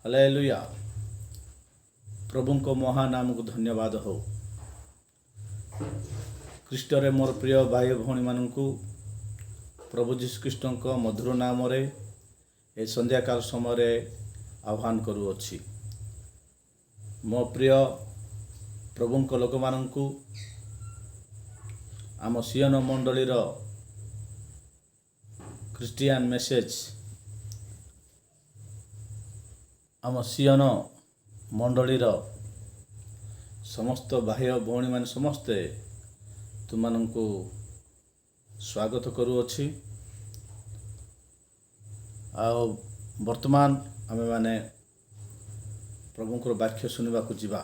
Hallelujah. ପ୍ରଭୁଙ୍କ ମହାନାମକୁ ଧନ୍ୟବାଦ ହଉ। ଖ୍ରୀଷ୍ଟରେ ମୋର ପ୍ରିୟ ଭାଇ ଭଉଣୀମାନଙ୍କୁ ପ୍ରଭୁ ଯୀଶୁଖ୍ରୀଷ୍ଟଙ୍କ ମଧୁର ନାମରେ ଏ ସନ୍ଧ୍ୟାକାଳ ସମୟରେ ଆହ୍ୱାନ କରୁଅଛି। ମୋ ପ୍ରିୟ ପ୍ରଭୁଙ୍କ ଲୋକମାନଙ୍କୁ ଆମ ସିୟନ ମଣ୍ଡଳୀର ଖ୍ରୀଷ୍ଟିଆନ ମେସେଜ, ଆମ ସିୟନ ମଣ୍ଡଳୀର ସମସ୍ତ ଭାଇ ଭଉଣୀମାନେ ସମସ୍ତେ ତୁମମାନଙ୍କୁ ସ୍ୱାଗତ କରୁଅଛି। ଆଉ ବର୍ତ୍ତମାନ ଆମେମାନେ ପ୍ରଭୁଙ୍କର ବାକ୍ୟ ଶୁଣିବାକୁ ଯିବା।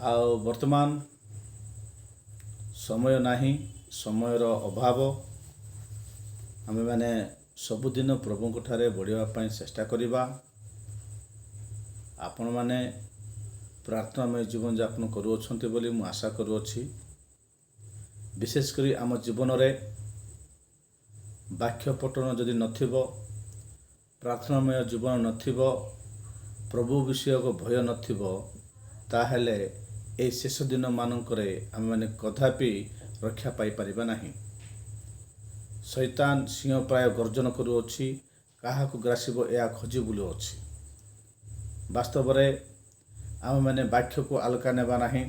ଆଉ ବର୍ତ୍ତମାନ ସମୟ ନାହିଁ, ସମୟର ଅଭାବ। ଆମେମାନେ ସବୁଦିନ ପ୍ରଭୁଙ୍କ ଠାରେ ବଢ଼ିବା ପାଇଁ ଚେଷ୍ଟା କରିବା। ଆପଣମାନେ ପ୍ରାର୍ଥନାମୟ ଜୀବନଯାପନ କରୁଅଛନ୍ତି ବୋଲି ମୁଁ ଆଶା କରୁଅଛି। ବିଶେଷ କରି ଆମ ଜୀବନରେ ବାକ୍ୟ ପଠନ ଯଦି ନଥିବ, ପ୍ରାର୍ଥନାମୟ ଜୀବନ ନଥିବ, ପ୍ରଭୁ ବିଷୟକ ଭୟ ନଥିବ, ତାହେଲେ ଏହି ଶେଷ ଦିନମାନଙ୍କରେ ଆମେମାନେ କଦାପି ରକ୍ଷା ପାଇପାରିବା ନାହିଁ। ଶୈତାନ ସିଂହ ପ୍ରାୟ ଗର୍ଜନ କରୁଅଛି, କାହାକୁ ଗ୍ରାସିବ ଏହା ଖୋଜି ବୁଲୁଅଛି। ବାସ୍ତବରେ ଆମେମାନେ ବାକ୍ୟକୁ ଆଲକା ନେବା ନାହିଁ।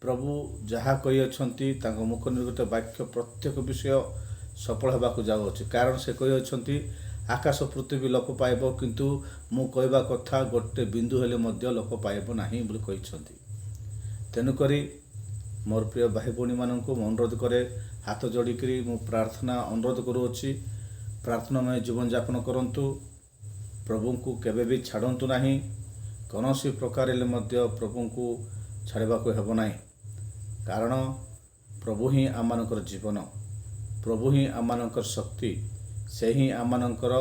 ପ୍ରଭୁ ଯାହା କହିଅଛନ୍ତି ତାଙ୍କ ମୁଖ ନିର୍ଗତ ବାକ୍ୟ ପ୍ରତ୍ୟେକ ବିଷୟ ସଫଳ ହେବାକୁ ଯାଉଅଛି। କାରଣ ସେ କହିଅଛନ୍ତି, ଆକାଶ ପୃଥିବୀ ଲୋପ ପାଇବ, କିନ୍ତୁ ମୁଁ କହିବା କଥା ଗୋଟେ ବିନ୍ଦୁ ହେଲେ ମଧ୍ୟ ଲୋପ ପାଇବ ନାହିଁ ବୋଲି କହିଛନ୍ତି। ତେଣୁକରି ମୋର ପ୍ରିୟ ଭାଇ ଭଉଣୀମାନଙ୍କୁ ମୁଁ ଅନୁରୋଧ କରେ, ହାତ ଯୋଡ଼ିକରି ମୁଁ ପ୍ରାର୍ଥନା ଅନୁରୋଧ କରୁଅଛି, ପ୍ରାର୍ଥନାମୟ ଜୀବନଯାପନ କରନ୍ତୁ। ପ୍ରଭୁଙ୍କୁ କେବେ ବି ଛାଡ଼ନ୍ତୁ ନାହିଁ। କୌଣସି ପ୍ରକାରରେ ମଧ୍ୟ ପ୍ରଭୁଙ୍କୁ ଛାଡ଼ିବାକୁ ହେବ ନାହିଁ। କାରଣ ପ୍ରଭୁ ହିଁ ଆମମାନଙ୍କର ଜୀବନ, ପ୍ରଭୁ ହିଁ ଆମମାନଙ୍କର ଶକ୍ତି, ସେ ହିଁ ଆମମାନଙ୍କର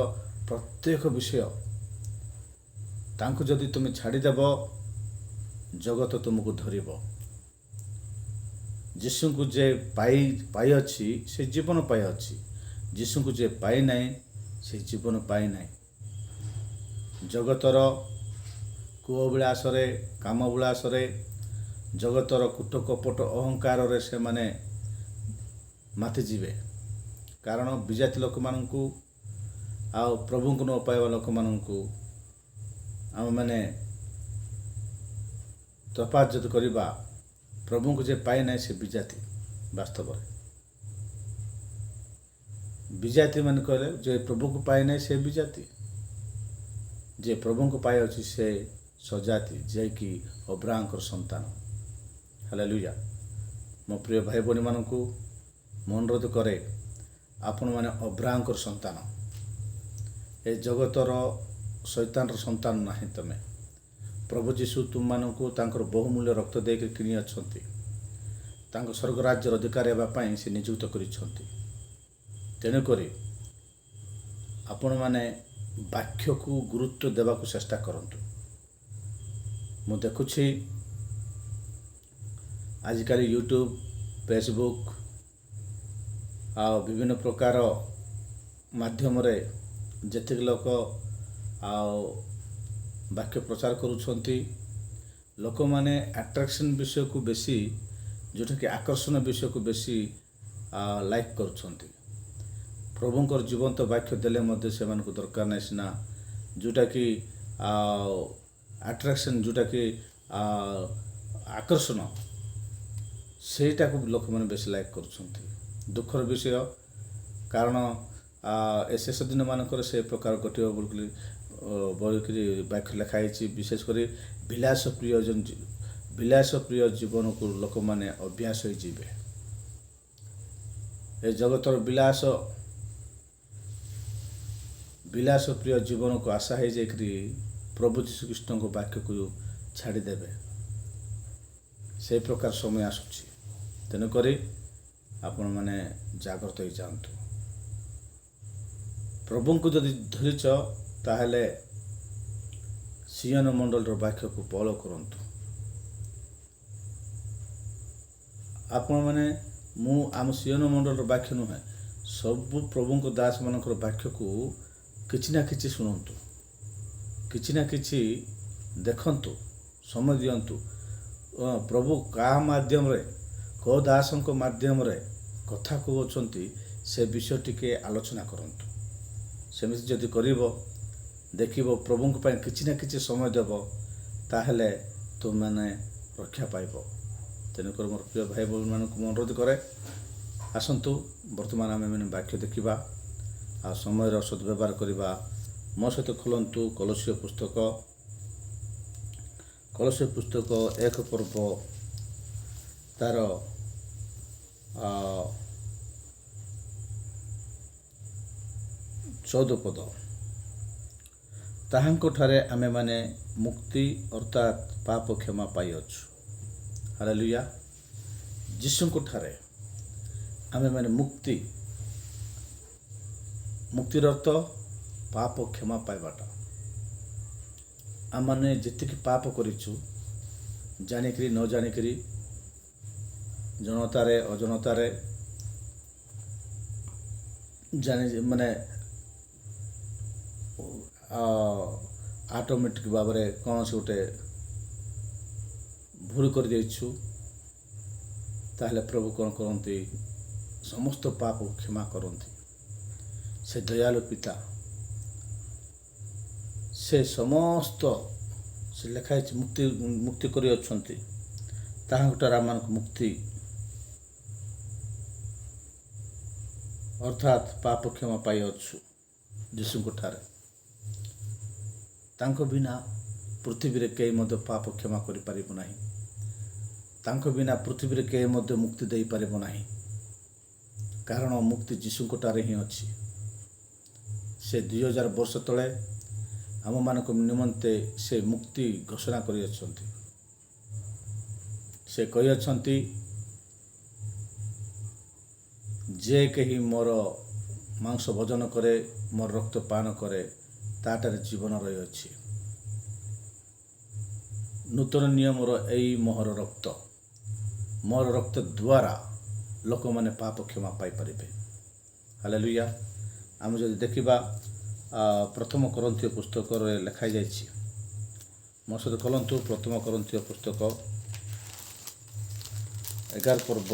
ପ୍ରତ୍ୟେକ ବିଷୟ। ତାଙ୍କୁ ଯଦି ତୁମେ ଛାଡ଼ିଦେବ, ଜଗତ ତୁମକୁ ଧରିବ। ଯୀଶୁଙ୍କୁ ଯେ ପାଇଅଛି ସେ ଜୀବନ ପାଇଅଛି, ଯୀଶୁଙ୍କୁ ଯେ ପାଇନାହିଁ ସେ ଜୀବନ ପାଇନାହିଁ। ଜଗତର କୁହ ବିଳାସରେ, କାମ ବିଳାସରେ, ଜଗତର କୁଟ କପଟ ଅହଙ୍କାରରେ ସେମାନେ ମାତିଯିବେ। କାରଣ ବିଜାତି ଲୋକମାନଙ୍କୁ ଆଉ ପ୍ରଭୁଙ୍କୁ ନ ପାଇବା ଲୋକମାନଙ୍କୁ ଆମେମାନେ ତଫାତ ଯଦି କରିବା, ପ୍ରଭୁଙ୍କୁ ଯେ ପାଇନାହିଁ ସେ ବିଜାତି। ବାସ୍ତବରେ ବିଜାତି ମାନେ କହିଲେ ଯେ ପ୍ରଭୁଙ୍କୁ ପାଇନାହିଁ ସେ ବିଜାତି, ଯେ ପ୍ରଭୁଙ୍କୁ ପାଇଅଛି ସେ ସଜାତି, ଯିଏକି ଅବ୍ରାହ୍ମଙ୍କର ସନ୍ତାନ। ହାଲେଲୁୟା। ମୋ ପ୍ରିୟ ଭାଇ ଭଉଣୀମାନଙ୍କୁ ମୁଁ ଅନୁରୋଧ କରେ, ଆପଣମାନେ ଅବ୍ରାହ୍ମଙ୍କର ସନ୍ତାନ। ଏ ଜଗତର ଶୈତାନର ସନ୍ତାନ ନାହିଁ ତମେ। ପ୍ରଭୁ ଯୀଶୁ ତୁମମାନଙ୍କୁ ତାଙ୍କର ବହୁମୂଲ୍ୟ ରକ୍ତ ଦେଇକି କିଣି ଅଛନ୍ତି। ତାଙ୍କ ସ୍ୱର୍ଗ ରାଜ୍ୟର ଅଧିକାର ହେବା ପାଇଁ ସେ ନିଯୁକ୍ତ କରିଛନ୍ତି। ତେଣୁକରି ଆପଣମାନେ ବାକ୍ୟକୁ ଗୁରୁତ୍ୱ ଦେବାକୁ ଚେଷ୍ଟା କରନ୍ତୁ। ମୁଁ ଦେଖୁଛି ଆଜିକାଲି ୟୁଟ୍ୟୁବ୍, ଫେସବୁକ୍ ଆଉ ବିଭିନ୍ନ ପ୍ରକାର ମାଧ୍ୟମରେ ଯେତିକି ଲୋକ ଆଉ ବାକ୍ୟ ପ୍ରଚାର କରୁଛନ୍ତି, ଲୋକମାନେ ଆଟ୍ରାକ୍ସନ୍ ବିଷୟକୁ ବେଶୀ, ଯେଉଁଟାକି ଆକର୍ଷଣ ବିଷୟକୁ ବେଶୀ ଲାଇକ୍ କରୁଛନ୍ତି। ପ୍ରଭୁଙ୍କର ଜୀବନ୍ତ ବାକ୍ୟ ଦେଲେ ମଧ୍ୟ ସେମାନଙ୍କୁ ଦରକାର ନାହିଁ ସିନା, ଯେଉଁଟାକି ଆଟ୍ରାକ୍ସନ୍, ଯେଉଁଟାକି ଆକର୍ଷଣ, ସେଇଟାକୁ ଲୋକମାନେ ବେଶୀ ଲାଇକ୍ କରୁଛନ୍ତି। ଦୁଃଖର ବିଷୟ, କାରଣ ଏ ଶେଷ ଦିନମାନଙ୍କରେ ସେ ପ୍ରକାର ଘଟିବ ବୋଲିକରି ବାକ୍ୟ ଲେଖା ହେଇଛି। ବିଶେଷ କରି ବିଳାସପ୍ରିୟ ଜୀବନକୁ ଲୋକମାନେ ଅଭ୍ୟାସ ହୋଇଯିବେ। ଏ ଜଗତର ବିଳାସପ୍ରିୟ ଜୀବନକୁ ଆଶା ହେଇଯାଇକରି ପ୍ରଭୁ ଯୀଶୁଖ୍ରୀଷ୍ଟଙ୍କ ବାକ୍ୟକୁ ଛାଡ଼ିଦେବେ। ସେହି ପ୍ରକାର ସମୟ ଆସୁଛି। ତେଣୁକରି ଆପଣମାନେ ଜାଗ୍ରତ ହୋଇଯାଆନ୍ତୁ। ପ୍ରଭୁଙ୍କୁ ଯଦି ଧରିଛ, ତାହେଲେ ସିୟନ ମଣ୍ଡଳର ବାକ୍ୟକୁ ଫଲୋ କରନ୍ତୁ। ଆପଣମାନେ, ମୁଁ ଆମ ସିୟନ ମଣ୍ଡଳର ବାକ୍ୟ ନୁହେଁ, ସବୁ ପ୍ରଭୁଙ୍କ ଦାସମାନଙ୍କର ବାକ୍ୟକୁ କିଛି ନା କିଛି ଶୁଣନ୍ତୁ, କିଛି ନା କିଛି ଦେଖନ୍ତୁ, ସମୟ ଦିଅନ୍ତୁ। ପ୍ରଭୁ କାହା ମାଧ୍ୟମରେ, କେଉଁ ଦାସଙ୍କ ମାଧ୍ୟମରେ କଥା କହୁଛନ୍ତି ସେ ବିଷୟ ଟିକେ ଆଲୋଚନା କରନ୍ତୁ। ସେମିତି ଯଦି କରିବ, ଦେଖିବ ପ୍ରଭୁଙ୍କ ପାଇଁ କିଛି ନା କିଛି ସମୟ ଦେବ, ତାହେଲେ ତୁମମାନେ ରକ୍ଷା ପାଇବ। ତେଣୁକରି ମୋର ପ୍ରିୟ ଭାଇ ଭଉଣୀମାନଙ୍କୁ ମୁଁ ଅନୁରୋଧ କରେ, ଆସନ୍ତୁ ବର୍ତ୍ତମାନ ଆମେମାନେ ବାକ୍ୟ ଦେଖିବା ଆଉ ସମୟର ସଦ୍ବ୍ୟବହାର କରିବା। ମୋ ସହିତ ଖୋଲନ୍ତୁ କଲୋସ୍ୟ ପୁସ୍ତକ 1 ପର୍ବ ତାର 14 ପଦ। ତାହାଙ୍କଠାରେ ଆମେମାନେ ମୁକ୍ତି ଅର୍ଥାତ୍ ପାପ କ୍ଷମା ପାଇଅଛୁ। ହାଲେଲୁୟା। ଯୀଶୁଙ୍କ ଠାରେ ଆମେମାନେ ମୁକ୍ତିର ଅର୍ଥ ପାପ କ୍ଷମା ପାଇବାଟା। ଆମମାନେ ଯେତିକି ପାପ କରିଛୁ, ଜାଣିକିରି ନ ଜାଣିକିରି, ଜଣତାରେ ଅଜଣତାରେ, ମାନେ ଅଟୋମେଟିକ୍ ଭାବରେ କୌଣସି ଗୋଟେ ଭୁଲ କରିଦେଇଛୁ, ତାହେଲେ ପ୍ରଭୁ କ'ଣ କରନ୍ତି? ସମସ୍ତ ପାପ କ୍ଷମା କରନ୍ତି। ସେ ଦୟାଳୁ ପିତା, ସେ ସମସ୍ତ ସେ ଲେଖା ହେଇଛି ମୁକ୍ତି କରିଅଛନ୍ତି। ତାହାଙ୍କଠାରେ ଆମମାନଙ୍କୁ ମୁକ୍ତି ଅର୍ଥାତ୍ ପାପ କ୍ଷମା ପାଇଅଛୁ ଯୀଶୁଙ୍କ ଠାରେ। ତାଙ୍କ ବିନା ପୃଥିବୀରେ କେହି ମଧ୍ୟ ପାପ କ୍ଷମା କରିପାରିବ ନାହିଁ। ତାଙ୍କ ବିନା ପୃଥିବୀରେ କେହି ମଧ୍ୟ ମୁକ୍ତି ଦେଇପାରିବ ନାହିଁ। କାରଣ ମୁକ୍ତି ଯୀଶୁଙ୍କ ଠାରେ ହିଁ ଅଛି। ସେ 2000 ବର୍ଷ ତଳେ ଆମମାନଙ୍କ ନିମନ୍ତେ ସେ ମୁକ୍ତି ଘୋଷଣା କରିଅଛନ୍ତି। ସେ କହିଅଛନ୍ତି, ଯେ କେହି ମୋର ମାଂସ ଭୋଜନ କରେ, ମୋର ରକ୍ତ ପାନ କରେ, ତାଠାରେ ଜୀବନ ରହିଅଛି। ନୂତନ ନିୟମର ଏହି ମୋର ରକ୍ତ ଦ୍ୱାରା ଲୋକମାନେ ପାପ କ୍ଷମା ପାଇପାରିବେ। ହାଲେଲୁୟା। ଆମେ ଯଦି ଦେଖିବା 1 କରନ୍ଥୀୟ ପୁସ୍ତକରେ ଲେଖାଯାଇଛି, ମୋ ସହିତ ଖୋଲନ୍ତୁ 1 କରନ୍ଥୀୟ ପୁସ୍ତକ 11 ପର୍ବ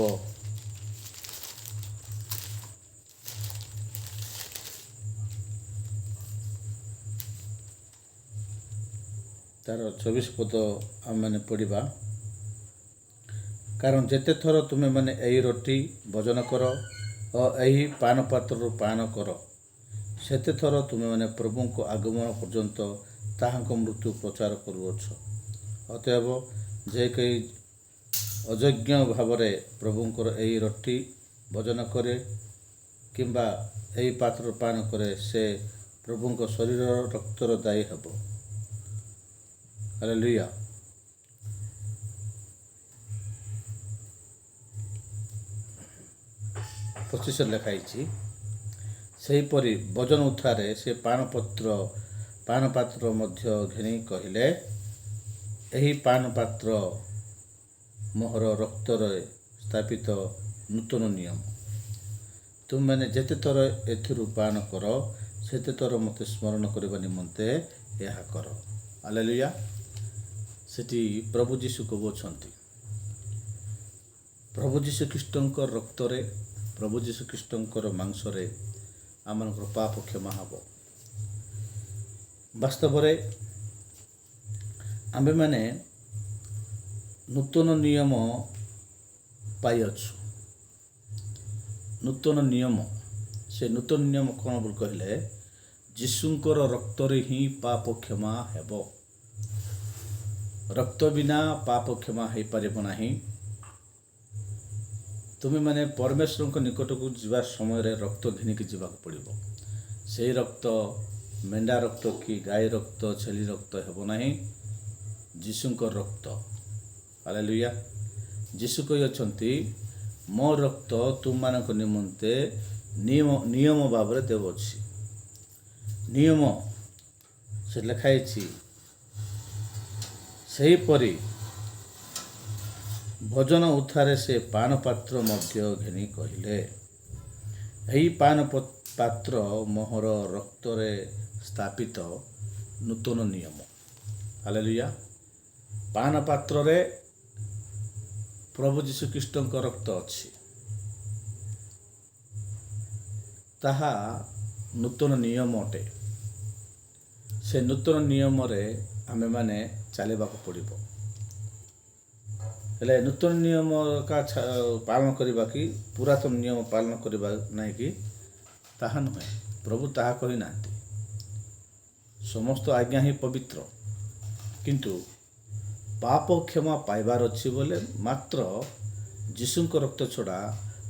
ତାର 24 ପଦ ଆମେମାନେ ପଢ଼ିବା। କାରଣ ଯେତେ ଥର ତୁମେମାନେ ଏହି ରୋଟି ଭୋଜନ କର ଓ ଏହି ପାନ ପାତ୍ରରୁ ପାନ କର, ସେତେ ଥର ତୁମେମାନେ ପ୍ରଭୁଙ୍କ ଆଗମନ ପର୍ଯ୍ୟନ୍ତ ତାହାଙ୍କ ମୃତ୍ୟୁ ପ୍ରଚାର କରୁଅଛ। ଅତଏବ ଯେ କେହି ଅଯୋଗ୍ୟ ଭାବରେ ପ୍ରଭୁଙ୍କର ଏହି ରୋଟି ଭୋଜନ କରେ କିମ୍ବା ଏହି ପାତ୍ରରୁ ପାନ କରେ, ସେ ପ୍ରଭୁଙ୍କ ଶରୀରର ରକ୍ତର ଦାୟୀ ହେବ। ହାଲେଲୁୟା। ପଚିଶରେ ଲେଖା ହେଇଛି, ସେହିପରି ଭୋଜନ ଉତ୍ଥାରେ ସେ ପାନ ପାତ୍ର ମଧ୍ୟ ଘେନି କହିଲେ, ଏହି ପାନ ପାତ୍ର ମୋହର ରକ୍ତରେ ସ୍ଥାପିତ ନୂତନ ନିୟମ। ତୁମେମାନେ ଯେତେ ଥର ଏଥିରୁ ପାନ କର, ସେତେ ଥର ମୋତେ ସ୍ମରଣ କରିବା ନିମନ୍ତେ ଏହା କର। ହାଲେଲୁୟା। ସେଠି ପ୍ରଭୁ ଯୀଶୁ କହୁଅଛନ୍ତି, ପ୍ରଭୁ ଯୀଶୁ ଖ୍ରୀଷ୍ଟଙ୍କ ରକ୍ତରେ, ପ୍ରଭୁ ଯୀଶୁ ଖ୍ରୀଷ୍ଟଙ୍କର ମାଂସରେ ଆମମାନଙ୍କର ପାପ କ୍ଷମା ହେବ। ବାସ୍ତବରେ ଆମ୍ଭେମାନେ ନୂତନ ନିୟମ ପାଇଅଛୁ। ନୂତନ ନିୟମ, ସେ ନୂତନ ନିୟମ କ'ଣ ବୋଲି କହିଲେ, ଯୀଶୁଙ୍କର ରକ୍ତରେ ହିଁ ପାପ କ୍ଷମା ହେବ। ରକ୍ତ ବିନା ପାପ କ୍ଷମା ହୋଇପାରିବ ନାହିଁ। ତୁମେମାନେ ପରମେଶ୍ୱରଙ୍କ ନିକଟକୁ ଯିବା ସମୟରେ ରକ୍ତ ଘିନିକି ଯିବାକୁ ପଡ଼ିବ। ସେହି ରକ୍ତ ମେଣ୍ଢା ରକ୍ତ କି ଗାଈ ରକ୍ତ, ଛେଳି ରକ୍ତ ହେବ ନାହିଁ, ଯୀଶୁଙ୍କ ରକ୍ତ। ହାଲେଲୁୟା। ଯୀଶୁ କହିଅଛନ୍ତି, ମୋ ରକ୍ତ ତୁମମାନଙ୍କ ନିମନ୍ତେ ନିୟମ ଭାବରେ ଦେଉଅଛି। ନିୟମ ସେ ଲେଖା ହେଇଛି। ସେହିପରି ଭୋଜନ ଉତ୍ଥାରେ ସେ ପାନ ପାତ୍ର ମଧ୍ୟ ଘେନି କହିଲେ, ଏହି ପାନ ପାତ୍ର ମୋହର ରକ୍ତରେ ସ୍ଥାପିତ ନୂତନ ନିୟମ। ହାଲେଲୁୟା। ପାନ ପାତ୍ରରେ ପ୍ରଭୁ ଯୀଶୁଖ୍ରୀଷ୍ଟଙ୍କ ରକ୍ତ ଅଛି। ତାହା ନୂତନ ନିୟମ ଅଟେ। ସେ ନୂତନ ନିୟମରେ ଆମେମାନେ ଚାଲିବାକୁ ପଡ଼ିବ। ହେଲେ ନୂତନ ନିୟମ ପାଳନ କରିବା କି ପୁରାତନ ନିୟମ ପାଳନ କରିବା ନାହିଁ କି ତାହା ନୁହେଁ। ପ୍ରଭୁ ତାହା କହିନାହାନ୍ତି। ସମସ୍ତ ଆଜ୍ଞା ହିଁ ପବିତ୍ର, କିନ୍ତୁ ପାପ କ୍ଷମା ପାଇବାର ଅଛି ବୋଲେ ମାତ୍ର ଯୀଶୁଙ୍କ ରକ୍ତ ଛଡ଼ା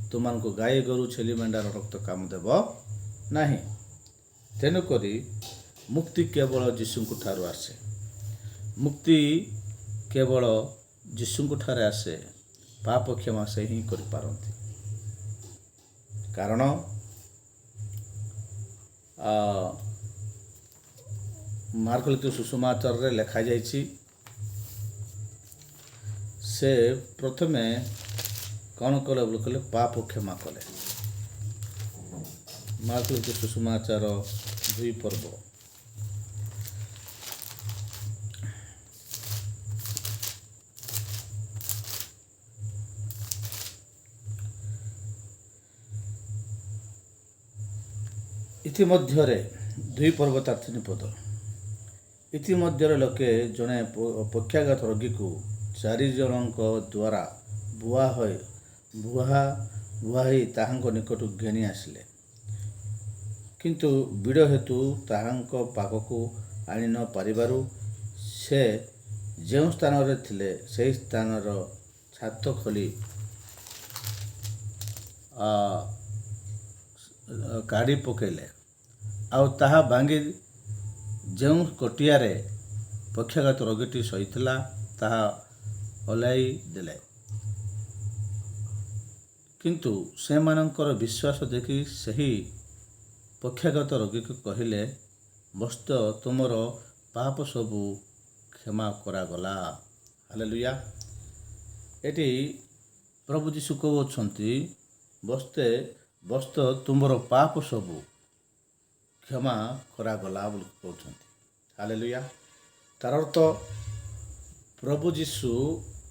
ତୁମମାନଙ୍କୁ ଗାଈ ଗୋରୁ ଛେଲି ମେଣ୍ଢାର ରକ୍ତ କାମ ଦେବ ନାହିଁ। ତେଣୁକରି ମୁକ୍ତି କେବଳ ଯୀଶୁଙ୍କ ଠାରୁ ଆସେ। ମୁକ୍ତି କେବଳ ଯୀଶୁଙ୍କ ଠାରେ ଆସେ। ପାପ କ୍ଷମା ସେ ହିଁ କରିପାରନ୍ତି। କାରଣ ମାର୍କ ଲିଖିତ ସୁସମାଚାରରେ ଲେଖାଯାଇଛି, ସେ ପ୍ରଥମେ କ'ଣ କଲେ ବୋଲି କହିଲେ ପାପ କ୍ଷମା କଲେ। ମାର୍କ ଲିଖିତ ସୁସମାଚାର 2 ପର୍ବ ଇତିମଧ୍ୟରେ 2 ପର୍ବ 3 ପଦ। ଇତିମଧ୍ୟରେ ଲୋକେ ଜଣେ ପକ୍ଷାଘାତ ରୋଗୀକୁ 4 ଜଣଙ୍କ ଦ୍ୱାରା ବୁହାଇ ତାହାଙ୍କ ନିକଟକୁ ଘେନି ଆସିଲେ, କିନ୍ତୁ ଭିଡ଼ ହେତୁ ତାହାଙ୍କ ପାଖକୁ ଆଣି ନ ପାରିବାରୁ ସେ ଯେଉଁ ସ୍ଥାନରେ ଥିଲେ ସେହି ସ୍ଥାନର ଛାତ ଖୋଲି କାଢ଼ି ପକାଇଲେ, ଆଉ ତାହା ଭାଙ୍ଗି ଯେଉଁ କୋଠିଆରେ ପକ୍ଷାଘାତ ରୋଗୀଟି ଶୋଇଥିଲା ତାହା ଓହ୍ଲାଇ ଦେଲେ। କିନ୍ତୁ ସେମାନଙ୍କର ବିଶ୍ୱାସ ଦେଖି ସେହି ପକ୍ଷାଘାତ ରୋଗୀକୁ କହିଲେ, ବସ୍ତ ତୁମର ପାପ ସବୁ କ୍ଷମା କରାଗଲା। ହାଲେଲୁୟା। ଏଠି ପ୍ରଭୁ ଯୀଶୁ କହୁଛନ୍ତି, ବସ୍ତ ତୁମର ପାପ ସବୁ କ୍ଷମା କରାଗଲା ବୋଲି କହୁଛନ୍ତି। ହାଲେଲୁୟା। ତାର ଅର୍ଥ ପ୍ରଭୁ ଯୀଶୁ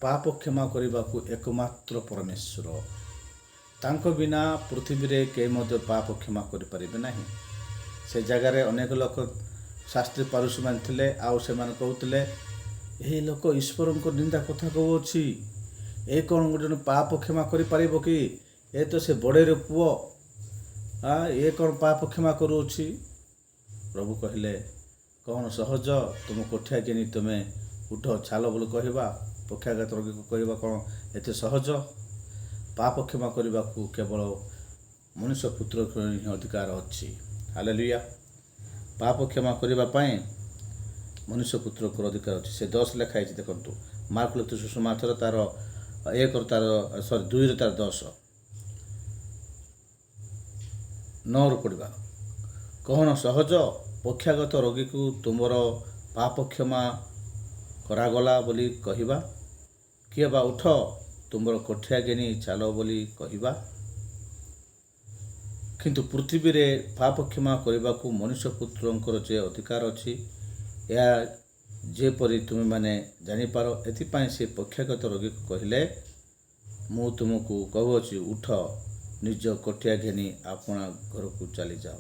ପାପ କ୍ଷମା କରିବାକୁ ଏକମାତ୍ର ପରମେଶ୍ୱର। ତାଙ୍କ ବିନା ପୃଥିବୀରେ କେହି ମଧ୍ୟ ପାପ କ୍ଷମା କରିପାରିବେ ନାହିଁ। ସେ ଜାଗାରେ ଅନେକ ଲୋକ ଶାସ୍ତ୍ରୀ ପାରୁଷମାନେ ଥିଲେ, ଆଉ ସେମାନେ କହୁଥିଲେ, ଏହି ଲୋକ ଈଶ୍ୱରଙ୍କ ନିନ୍ଦା କଥା କହୁଅଛି, ଏ କ'ଣ ଜଣେ ପାପ କ୍ଷମା କରିପାରିବ କି? ଏ ତ ସେ ବଡ଼େର ପୁଅ, ଏ କ'ଣ ପାପ କ୍ଷମା କରୁଅଛି? ପ୍ରଭୁ କହିଲେ, କ'ଣ ସହଜ ତୁମ କୋଠିଆ ଘେନି ତୁମେ ଉଠ ଚାଲ ବୋଲି କହିବା? ପକ୍ଷାଘାତ ରୋଗୀକୁ କହିବା କ'ଣ ଏତେ ସହଜ? ପାପ କ୍ଷମା କରିବାକୁ କେବଳ ମନୁଷ୍ୟ ପୁତ୍ରକୁ ହିଁ ଅଧିକାର ଅଛି। ହାଲେଲୁୟା। ପାପ କ୍ଷମା କରିବା ପାଇଁ ମନୁଷ୍ୟ ପୁତ୍ରଙ୍କର ଅଧିକାର ଅଛି। ସେ 10 ଲେଖା ହେଇଛି, ଦେଖନ୍ତୁ। ମାର୍କ ଲିଖିତ ସୁସମାଚାର ତାର 2 ତାର 10 9ରୁ ପଡ଼ିବା। କ'ଣ ସହଜ ପକ୍ଷାଘାତ ରୋଗୀକୁ ତୁମର ପାପ କ୍ଷମା କରାଗଲା ବୋଲି କହିବା? କିଏ ବା ଉଠ ତୁମର କୋଠିଆ ଘେନି ଚାଲ ବୋଲି କହିବା? କିନ୍ତୁ ପୃଥିବୀରେ ପାପ କ୍ଷମା କରିବାକୁ ମନୁଷ୍ୟ ପୁତ୍ରଙ୍କର ଯେ ଅଧିକାର ଅଛି, ଏହା ଯେପରି ତୁମେମାନେ ଜାଣିପାର, ଏଥିପାଇଁ ସେ ପକ୍ଷାଘାତ ରୋଗୀକୁ କହିଲେ, ମୁଁ ତୁମକୁ କହୁଅଛି, ଉଠ ନିଜ କୋଠିଆ ଘେନି ଆପଣା ଘରକୁ ଚାଲିଯାଅ।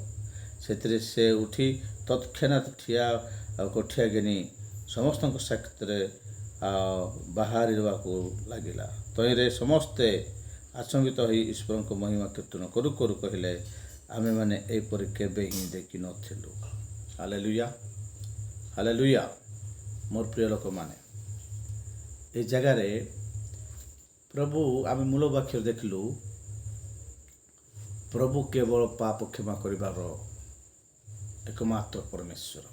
ସେଥିରେ ସେ ଉଠି ତତ୍କ୍ଷଣାତ୍ କୋଠିଆ ଘେନି ସମସ୍ତଙ୍କ ସାକ୍ଷାତରେ ବାହାରିବାକୁ ଲାଗିଲା। ତହିଁରେ ସମସ୍ତେ ଆଚମ୍ବିତ ହୋଇ ଈଶ୍ୱରଙ୍କ ମହିମା କୀର୍ତ୍ତନ କରୁ କରୁ କହିଲେ, ଆମେମାନେ ଏହିପରି କେବେ ହିଁ ଦେଖିନଥିଲୁ। ହାଲେଲୁୟା। ହାଲେଲୁୟା। ମୋର ପ୍ରିୟ ଲୋକମାନେ, ଏ ଜାଗାରେ ପ୍ରଭୁ ଆମେ ମୂଳ ବାକ୍ୟ ଦେଖିଲୁ, ପ୍ରଭୁ କେବଳ ପାପ କ୍ଷମା କରିବାର ଏକମାତ୍ର ପରମେଶ୍ୱର।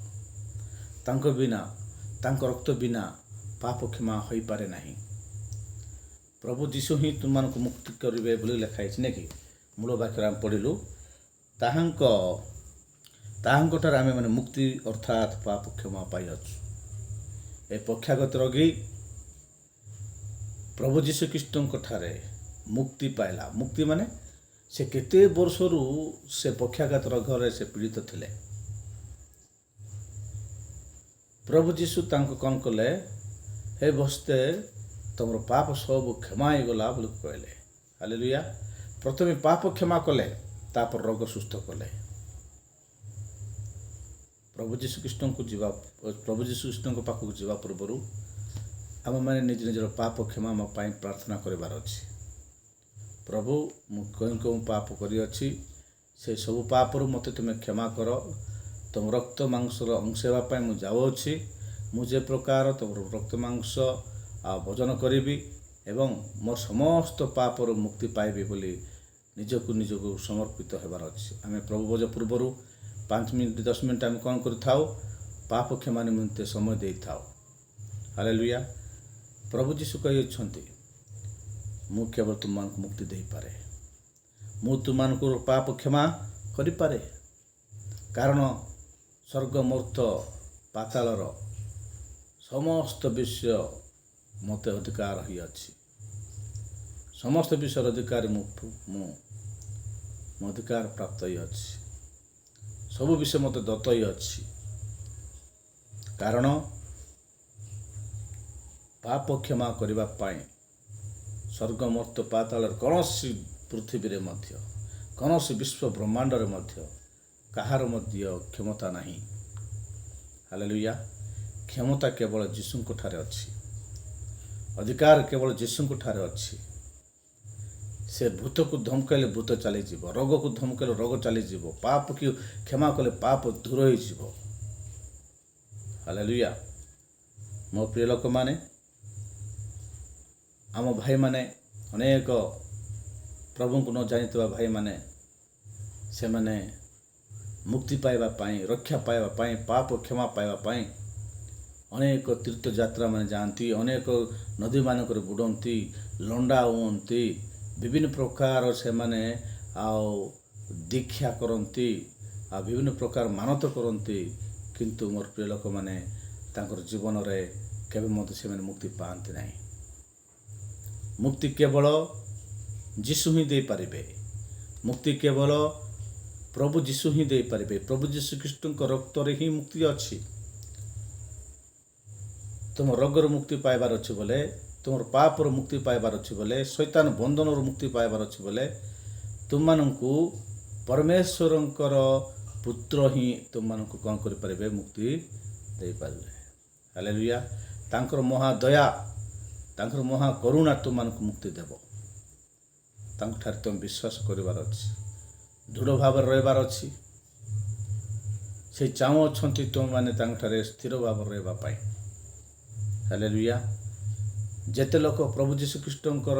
ତାଙ୍କ ବିନା, ତାଙ୍କ ରକ୍ତ ବିନା ପାପ କ୍ଷମା ହୋଇପାରେ ନାହିଁ। ପ୍ରଭୁ ଯୀଶୁ ହିଁ ତୁମମାନଙ୍କୁ ମୁକ୍ତି କରିବେ ବୋଲି ଲେଖା ହେଇଛି, ନାକି? ମୂଳ ବାକ୍ୟରେ ଆମେ ପଢ଼ିଲୁ, ତାହାଙ୍କଠାରେ ଆମେମାନେ ମୁକ୍ତି ଅର୍ଥାତ୍ ପାପ କ୍ଷମା ପାଇଅଛୁ। ଏ ପକ୍ଷାଘାତ ରୋଗୀ ପ୍ରଭୁ ଯୀଶୁଖ୍ରୀଷ୍ଟଙ୍କ ଠାରେ ମୁକ୍ତି ପାଇଲା। ମୁକ୍ତି ମାନେ ସେ କେତେ ବର୍ଷରୁ ସେ ପକ୍ଷାଘାତ ରୋଗରେ ସେ ପୀଡ଼ିତ ଥିଲେ। ପ୍ରଭୁ ଯୀଶୁ ତାଙ୍କୁ କ'ଣ କଲେ, ହେ ବସ୍ତେ ତମର ପାପ ସବୁ କ୍ଷମା ହେଇଗଲା ବୋଲି କହିଲେ। ହାଲେଲୁୟା। ପ୍ରଥମେ ପାପ କ୍ଷମା କଲେ, ତାପରେ ରୋଗ ସୁସ୍ଥ କଲେ। ପ୍ରଭୁ ଯୀଶୁଖ୍ରୀଷ୍ଟଙ୍କ ପାଖକୁ ଯିବା ପୂର୍ବରୁ ଆମେମାନେ ନିଜ ନିଜର ପାପ କ୍ଷମା ମୋ ପାଇଁ ପ୍ରାର୍ଥନା କରିବାର ଅଛି। ପ୍ରଭୁ, ମୁଁ କେଉଁ ପାପ କରିଅଛି, ସେ ସବୁ ପାପରୁ ମୋତେ ତୁମେ କ୍ଷମା କର। ତୁମ ରକ୍ତ ମାଂସର ଅଂଶ ହେବା ପାଇଁ ମୁଁ ଯାଉଅଛି। ମୁଁ ଯେ ପ୍ରକାର ତୁମର ରକ୍ତ ମାଂସ ଭୋଜନ କରିବି ଏବଂ ମୋର ସମସ୍ତ ପାପରୁ ମୁକ୍ତି ପାଇବି ବୋଲି ନିଜକୁ ସମର୍ପିତ ହେବାର ଅଛି। ଆମେ ପ୍ରଭୁ ଭୋଜ ପୂର୍ବରୁ 5 ମିନିଟ୍ 10 ମିନିଟ୍ ଆମେ କ'ଣ କରିଥାଉ, ପାପ କ୍ଷମା ନିମନ୍ତେ ସମୟ ଦେଇଥାଉ। ହାଲେଲୁୟା। ପ୍ରଭୁ ଯୀଶୁ କହିଅଛନ୍ତି, ମୁଁ କେବଳ ତୁମମାନଙ୍କୁ ମୁକ୍ତି ଦେଇପାରେ, ମୁଁ ତୁମମାନଙ୍କର ପାପ କ୍ଷମା କରିପାରେ। କାରଣ ସ୍ୱର୍ଗ ମର୍ତ୍ତ ପାତାଳର ସମସ୍ତ ବିଷୟ ମୋତେ ଅଧିକାର ହୋଇଅଛି। ସମସ୍ତ ବିଷୟର ଅଧିକାରୀ ମୁଁ ଅଧିକାର ପ୍ରାପ୍ତ ହୋଇଅଛି। ସବୁ ବିଷୟ ମୋତେ ଦତ୍ତ ହୋଇଅଛି। କାରଣ ପାପ କ୍ଷମା କରିବା ପାଇଁ ସ୍ୱର୍ଗ ମର୍ତ୍ତ ପାତାଳର କୌଣସି ପୃଥିବୀରେ ମଧ୍ୟ, କୌଣସି ବିଶ୍ୱ ବ୍ରହ୍ମାଣ୍ଡରେ ମଧ୍ୟ କାହାର ମଧ୍ୟ କ୍ଷମତା ନାହିଁ। ହାଲେଲୁୟା। କ୍ଷମତା କେବଳ ଯୀଶୁଙ୍କ ଠାରେ ଅଛି। ଅଧିକାର କେବଳ ଯୀଶୁଙ୍କ ଠାରେ ଅଛି। ସେ ଭୂତକୁ ଧମକାଇଲେ ଭୂତ ଚାଲିଯିବ, ରୋଗକୁ ଧମକାଇଲେ ରୋଗ ଚାଲିଯିବ, ପାପକୁ କ୍ଷମା କଲେ ପାପ ଦୂର ହୋଇଯିବ। ହାଲେଲୁୟା। ମୋ ପ୍ରିୟ ଲୋକମାନେ, ଆମ ଭାଇମାନେ ଅନେକ ପ୍ରଭୁଙ୍କୁ ନ ଜାଣିଥିବା ଭାଇମାନେ, ସେମାନେ ମୁକ୍ତି ପାଇବା ପାଇଁ, ରକ୍ଷା ପାଇବା ପାଇଁ, ପାପ କ୍ଷମା ପାଇବା ପାଇଁ ଅନେକ ତୀର୍ଥଯାତ୍ରା ମାନେ ଯାଆନ୍ତି, ଅନେକ ନଦୀମାନଙ୍କରେ ବୁଡ଼ନ୍ତି, ଲଣ୍ଡା ହୁଅନ୍ତି, ବିଭିନ୍ନ ପ୍ରକାର ସେମାନେ ଦୀକ୍ଷା କରନ୍ତି, ବିଭିନ୍ନ ପ୍ରକାର ମାନତ କରନ୍ତି। କିନ୍ତୁ ମୋର ପ୍ରିୟ ଲୋକମାନେ, ତାଙ୍କର ଜୀବନରେ କେବେ ମଧ୍ୟ ସେମାନେ ମୁକ୍ତି ପାଆନ୍ତି ନାହିଁ। ମୁକ୍ତି କେବଳ ଯୀଶୁ ହିଁ ଦେଇପାରିବେ। ମୁକ୍ତି କେବଳ ପ୍ରଭୁ ଯୀଶୁ ହିଁ ଦେଇପାରିବେ। ପ୍ରଭୁ ଯୀଶୁ ଖ୍ରୀଷ୍ଟଙ୍କ ରକ୍ତରେ ହିଁ ମୁକ୍ତି ଅଛି। ତୁମ ରୋଗରୁ ମୁକ୍ତି ପାଇବାର ଅଛି ବୋଲେ, ତୁମର ପାପରୁ ମୁକ୍ତି ପାଇବାର ଅଛି ବୋଲେ, ଶୈତାନ ବନ୍ଧନରୁ ମୁକ୍ତି ପାଇବାର ଅଛି ବୋଲେ, ତୁମମାନଙ୍କୁ ପରମେଶ୍ୱରଙ୍କର ପୁତ୍ର ହିଁ ତୁମମାନଙ୍କୁ କ'ଣ କରିପାରିବେ, ମୁକ୍ତି ଦେଇପାରିବେ। ହାଲେଲୁୟା। ତାଙ୍କର ମହାଦୟା, ତାଙ୍କର ମହାକରୁଣା ତୁମମାନଙ୍କୁ ମୁକ୍ତି ଦେବ। ତାଙ୍କଠାରେ ତୁମେ ବିଶ୍ୱାସ କରିବାର ଅଛି, ଦୃଢ଼ ଭାବରେ ରହିବାର ଅଛି। ସେ ଚାହୁଁଅଛନ୍ତି ତୁମମାନେ ତାଙ୍କଠାରେ ସ୍ଥିର ଭାବରେ ରହିବା ପାଇଁ। ହାଲେଲୁୟା। ଯେତେ ଲୋକ ପ୍ରଭୁ ଯୀଶୁଖ୍ରୀଷ୍ଟଙ୍କର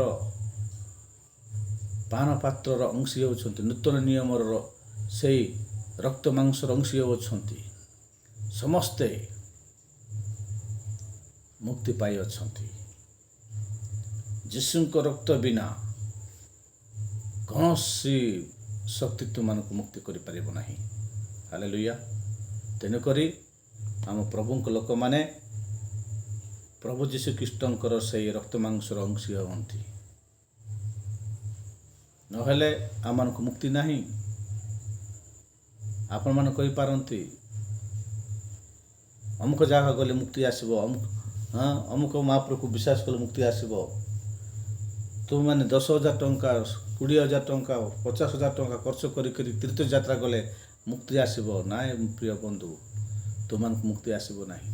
ପାନ ପାତ୍ରର ଅଂଶୀ ହେଉଛନ୍ତି, ନୂତନ ନିୟମର ସେଇ ରକ୍ତ ମାଂସର ଅଂଶୀ ହେଉଛନ୍ତି, ସମସ୍ତେ ମୁକ୍ତି ପାଇଅଛନ୍ତି। ଯୀଶୁଙ୍କ ରକ୍ତ ବିନା କୌଣସି ଶକ୍ତି ତୁମମାନଙ୍କୁ ମୁକ୍ତି କରିପାରିବ ନାହିଁ। ହାଲେଲୁୟା। ତେଣୁକରି ଆମ ପ୍ରଭୁଙ୍କ ଲୋକମାନେ ପ୍ରଭୁ ଯୀଶୁଖ୍ରୀଷ୍ଟଙ୍କର ସେହି ରକ୍ତ ମାଂସର ଅଂଶୀ ହୁଅନ୍ତି। ନହେଲେ ଆମମାନଙ୍କୁ ମୁକ୍ତି ନାହିଁ। ଆପଣମାନେ କହିପାରନ୍ତି, ଅମୁକ ଜାଗା ଗଲେ ମୁକ୍ତି ଆସିବ, ଅମୁକ ମହାପ୍ରଭୁକୁ ବିଶ୍ୱାସ କଲେ ମୁକ୍ତି ଆସିବ। ତୁମମାନେ 10,000 ଟଙ୍କା, 20,000 ଟଙ୍କା, 50,000 ଟଙ୍କା ଖର୍ଚ୍ଚ କରିକି ତୀର୍ଥଯାତ୍ରା ଗଲେ ମୁକ୍ତି ଆସିବ। ନାଇଁ ପ୍ରିୟ ବନ୍ଧୁ, ତୁମମାନଙ୍କୁ ମୁକ୍ତି ଆସିବ ନାହିଁ।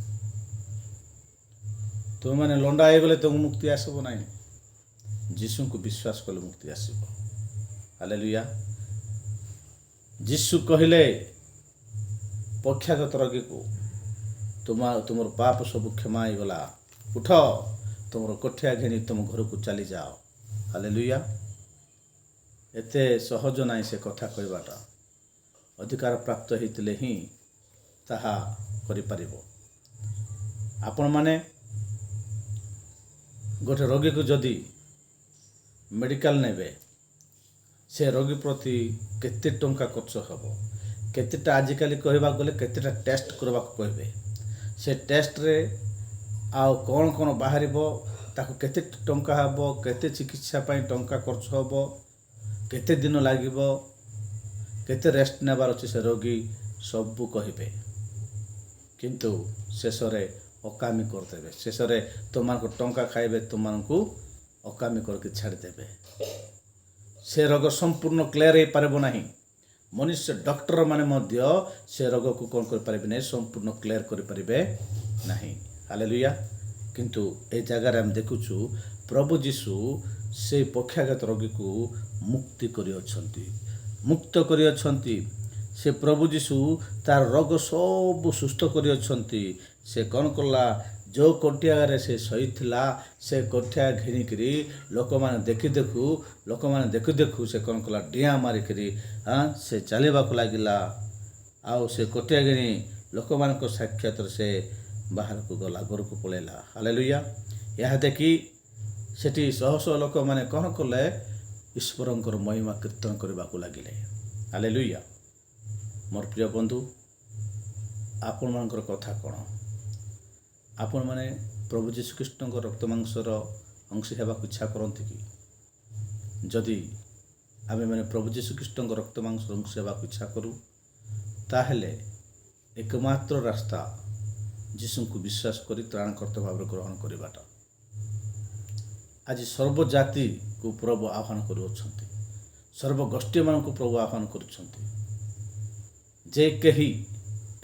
ତୁମମାନେ ଲଣ୍ଡା ହେଇଗଲେ ତୁମକୁ ମୁକ୍ତି ଆସିବ ନାହିଁ। ଯୀଶୁଙ୍କୁ ବିଶ୍ୱାସ କଲେ ମୁକ୍ତି ଆସିବ। ହାଲେଲୁୟା। ଯୀଶୁ କହିଲେ ପକ୍ଷାଘାତ ରୋଗୀକୁ, ତୁମର ପାପ ସବୁ କ୍ଷମା ହେଇଗଲା, ଉଠ, ତୁମର କୋଠିଆ ଘେନି ତୁମ ଘରକୁ ଚାଲିଯାଅ। ହାଲେଲୁୟା। ଏତେ ସହଜ ନାହିଁ ସେ କଥା କହିବାଟା। ଅଧିକାର ପ୍ରାପ୍ତ ହେଇଥିଲେ ହିଁ ତାହା କରିପାରିବ। ଆପଣମାନେ ଗୋଟେ ରୋଗୀକୁ ଯଦି ମେଡ଼ିକାଲ ନେବେ, ସେ ରୋଗୀ ପ୍ରତି କେତେ ଟଙ୍କା ଖର୍ଚ୍ଚ ହେବ, କେତେଟା ଆଜିକାଲି କହିବାକୁ ଗଲେ କେତେଟା ଟେଷ୍ଟ କରିବାକୁ କହିବେ। ସେ ଟେଷ୍ଟରେ ଆଉ କ'ଣ କ'ଣ ବାହାରିବ, ତାକୁ କେତେ ଟଙ୍କା ହେବ, କେତେ ଚିକିତ୍ସା ପାଇଁ ଟଙ୍କା ଖର୍ଚ୍ଚ ହେବ, କେତେ ଦିନ ଲାଗିବ, କେତେ ରେଷ୍ଟ ନେବାର ଅଛି ସେ ରୋଗୀ ସବୁ କହିବେ, କିନ୍ତୁ ଶେଷରେ ଅକାମୀ କରିଦେବେ। ଶେଷରେ ତୁମମାନଙ୍କୁ ଟଙ୍କା ଖାଇବେ, ତୁମମାନଙ୍କୁ ଅକାମୀ କରିକି ଛାଡ଼ିଦେବେ। ସେ ରୋଗ ସମ୍ପୂର୍ଣ୍ଣ କ୍ଲିୟର ହେଇପାରିବ ନାହିଁ। ମନୁଷ୍ୟ ଡକ୍ଟରମାନେ ମଧ୍ୟ ସେ ରୋଗକୁ କ'ଣ କରିପାରିବେ ନାହିଁ, ସମ୍ପୂର୍ଣ୍ଣ କ୍ଲିୟର କରିପାରିବେ ନାହିଁ। ହାଲେଲୁୟା। କିନ୍ତୁ ଏ ଜାଗାରେ ଆମେ ଦେଖୁଛୁ ପ୍ରଭୁ ଯୀଶୁ ସେଇ ପକ୍ଷାଘାତ ରୋଗୀକୁ ମୁକ୍ତି କରିଅଛନ୍ତି, ମୁକ୍ତ କରିଅଛନ୍ତି। ସେ ପ୍ରଭୁ ଯୀଶୁ ତାର ରୋଗ ସବୁ ସୁସ୍ଥ କରିଅଛନ୍ତି। ସେ କ'ଣ କଲା, ଯେଉଁ କୋଠିଆରେ ସେ ଶୋଇଥିଲା ସେ କୋଠିଆ ଘିଣିକିରି ଲୋକମାନେ ଦେଖୁ ସେ କ'ଣ କଲା, ଡିଆଁ ମାରିକିରି ସେ ଚାଲିବାକୁ ଲାଗିଲା। ଆଉ ସେ କୋଠିଆ ଘିଣି ଲୋକମାନଙ୍କ ସାକ୍ଷାତରେ ସେ ବାହାରକୁ ଗଲା, ଘରକୁ ପଳେଇଲା। ହାଲେଲୁୟା। ଏହା ଦେଖି ସେଠି ଶହ ଶହ ଲୋକମାନେ କ'ଣ କଲେ, ଈଶ୍ୱରଙ୍କର ମହିମା କୀର୍ତ୍ତନ କରିବାକୁ ଲାଗିଲେ। ହାଲେଲୁୟା। ମୋର ପ୍ରିୟ ବନ୍ଧୁ, ଆପଣମାନଙ୍କର କଥା କ'ଣ? ଆପଣମାନେ ପ୍ରଭୁ ଯୀଶୁଖ୍ରୀଷ୍ଟଙ୍କ ରକ୍ତ ମାଂସର ଅଂଶ ହେବାକୁ ଇଚ୍ଛା କରନ୍ତି କି? ଯଦି ଆମେମାନେ ପ୍ରଭୁ ଯୀଶୁଖ୍ରୀଷ୍ଟଙ୍କ ରକ୍ତ ମାଂସର ଅଂଶ ହେବାକୁ ଇଚ୍ଛା କରୁ, ତାହେଲେ ଏକମାତ୍ର ରାସ୍ତା ଯୀଶୁଙ୍କୁ ବିଶ୍ୱାସ କରି ତ୍ରାଣକର୍ତ୍ତା ଭାବରେ ଗ୍ରହଣ କରିବାଟା। ଆଜି ସର୍ବଜାତିକୁ ପ୍ରଭୁ ଆହ୍ୱାନ କରୁଅଛନ୍ତି, ସର୍ବଗୋଷ୍ଠୀମାନଙ୍କୁ ପ୍ରଭୁ ଆହ୍ୱାନ କରୁଛନ୍ତି। ଯେ କେହି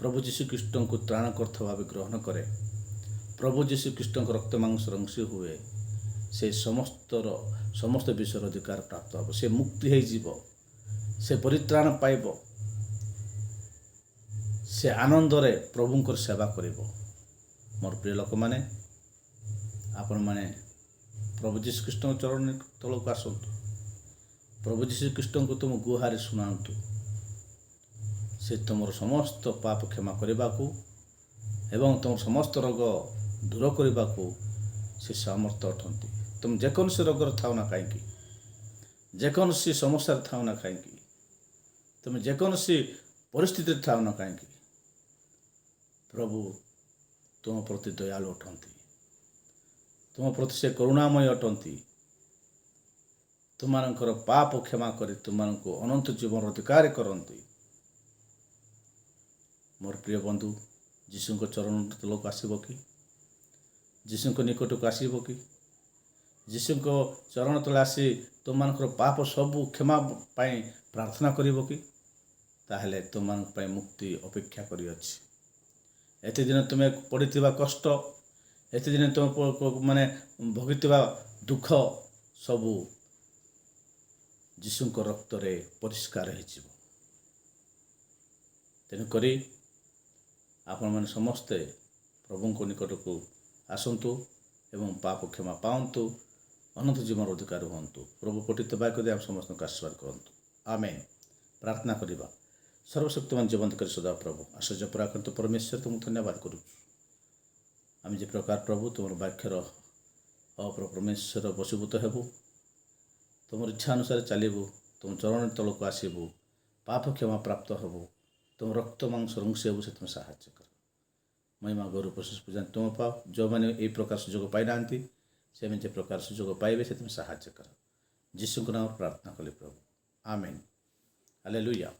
ପ୍ରଭୁ ଯୀଶୁଖ୍ରୀଷ୍ଟଙ୍କୁ ତ୍ରାଣକର୍ତ୍ତା ଭାବେ ଗ୍ରହଣ କରେ, ପ୍ରଭୁ ଯୀଶୁଖ୍ରୀଷ୍ଟଙ୍କ ରକ୍ତ ମାଂସର ଅଂଶୀ ହୁଏ, ସେ ସମସ୍ତ ବିଷୟର ଅଧିକାର ପ୍ରାପ୍ତ ହେବ। ସେ ମୁକ୍ତି ହେଇଯିବ, ସେ ପରିତ୍ରାଣ ପାଇବ, ସେ ଆନନ୍ଦରେ ପ୍ରଭୁଙ୍କର ସେବା କରିବ। ମୋର ପ୍ରିୟ ଲୋକମାନେ, ଆପଣମାନେ ପ୍ରଭୁ ଯୀଶୁଖ୍ରୀଷ୍ଟଙ୍କ ଚରଣ ତଳକୁ ଆସନ୍ତୁ। ପ୍ରଭୁ ଯୀଶୁଖ୍ରୀଷ୍ଟଙ୍କୁ ତୁମ ଗୁହାରି ଶୁଣାନ୍ତୁ। ସେ ତୁମର ସମସ୍ତ ପାପ କ୍ଷମା କରିବାକୁ ଏବଂ ତୁମର ସମସ୍ତ ରୋଗ ଦୂର କରିବାକୁ ସେ ସମର୍ଥ ଅଟନ୍ତି। ତୁମେ ଯେକୌଣସି ରୋଗରେ ଥାଉ ନା କାହିଁକି, ଯେକୌଣସି ସମସ୍ୟାରେ ଥାଉ ନା କାହିଁକି, ତୁମେ ଯେକୌଣସି ପରିସ୍ଥିତିରେ ଥାଉ ନା କାହିଁକି, ପ୍ରଭୁ ତୁମ ପ୍ରତି ଦୟାଳୁ ଅଟନ୍ତି, ତୁମ ପ୍ରତି ସେ କରୁଣାମୟ ଅଟନ୍ତି। ତୁମମାନଙ୍କର ପାପ କ୍ଷମା କରି ତୁମମାନଙ୍କୁ ଅନନ୍ତ ଜୀବନର ଅଧିକାରୀ କରନ୍ତି। ମୋର ପ୍ରିୟ ବନ୍ଧୁ, ଯୀଶୁଙ୍କ ଚରଣ ତଳକୁ ଆସିବ କି? ଯୀଶୁଙ୍କ ନିକଟକୁ ଆସିବ କି? ଯୀଶୁଙ୍କ ଚରଣ ତଳେ ଆସି ତୁମମାନଙ୍କର ପାପ ସବୁ କ୍ଷମା ପାଇଁ ପ୍ରାର୍ଥନା କରିବ କି? ତାହେଲେ ତୁମମାନଙ୍କ ପାଇଁ ମୁକ୍ତି ଅପେକ୍ଷା କରିଅଛି। ଏତେଦିନ ତୁମେ ପଡ଼ିଥିବା କଷ୍ଟ, ଏତେଦିନ ତୁମେ ଭୋଗିଥିବା ଦୁଃଖ ସବୁ ଯୀଶୁଙ୍କ ରକ୍ତରେ ପରିଷ୍କାର ହେଇଯିବ। ତେଣୁକରି ଆପଣମାନେ ସମସ୍ତେ ପ୍ରଭୁଙ୍କ ନିକଟକୁ ଆସନ୍ତୁ ଏବଂ ପାପ କ୍ଷମା ପାଆନ୍ତୁ, ଅନନ୍ତ ଜୀବନର ଅଧିକାର ହୁଅନ୍ତୁ। ପ୍ରଭୁ ପଠିତ ବାକ୍ୟ ଦେଇ ଆମ ସମସ୍ତଙ୍କୁ ଆଶୀର୍ବାଦ କରନ୍ତୁ। ଆମେନ୍। ପ୍ରାର୍ଥନା କରିବା। ସର୍ବଶକ୍ତିମାନ ଜୀବନ୍ତକାରୀ ସଦାପ୍ରଭୁ ଆଶ୍ଚର୍ଯ୍ୟ ପରାକ୍ରାନ୍ତ ପରମେଶ୍ୱର, ତୁମକୁ ଧନ୍ୟବାଦ କରୁଛୁ। ଆମେ ଯେ ପ୍ରକାର ପ୍ରଭୁ ତୁମର ବାକ୍ୟର ପରମେଶ୍ୱର ବଶୀଭୂତ ହେବୁ, ତୁମର ଇଚ୍ଛା ଅନୁସାରେ ଚାଲିବୁ, ତୁମ ଚରଣ ତଳକୁ ଆସିବୁ, ପାପ କ୍ଷମା ପ୍ରାପ୍ତ ହେବୁ, ତୁମ ରକ୍ତ ମାଂସ ଅଂଶୀ ହେବୁ, ସେଥିପାଇଁ ସାହାଯ୍ୟ କର। ମହିମା ଗୌରବ ପ୍ରଶଂସା ପୂଜା ତୁମ ପାଅ। ଯେଉଁମାନେ ଏହି ପ୍ରକାର ସୁଯୋଗ ପାଇନାହାନ୍ତି, ସେମାନେ ଯେ ପ୍ରକାର ସୁଯୋଗ ପାଇବେ, ସେଥିପାଇଁ ସାହାଯ୍ୟ କର। ଯୀଶୁଙ୍କ ନାମରେ ପ୍ରାର୍ଥନା କଲି ପ୍ରଭୁ, ଆମେନ୍। ହାଲେଲୁୟା।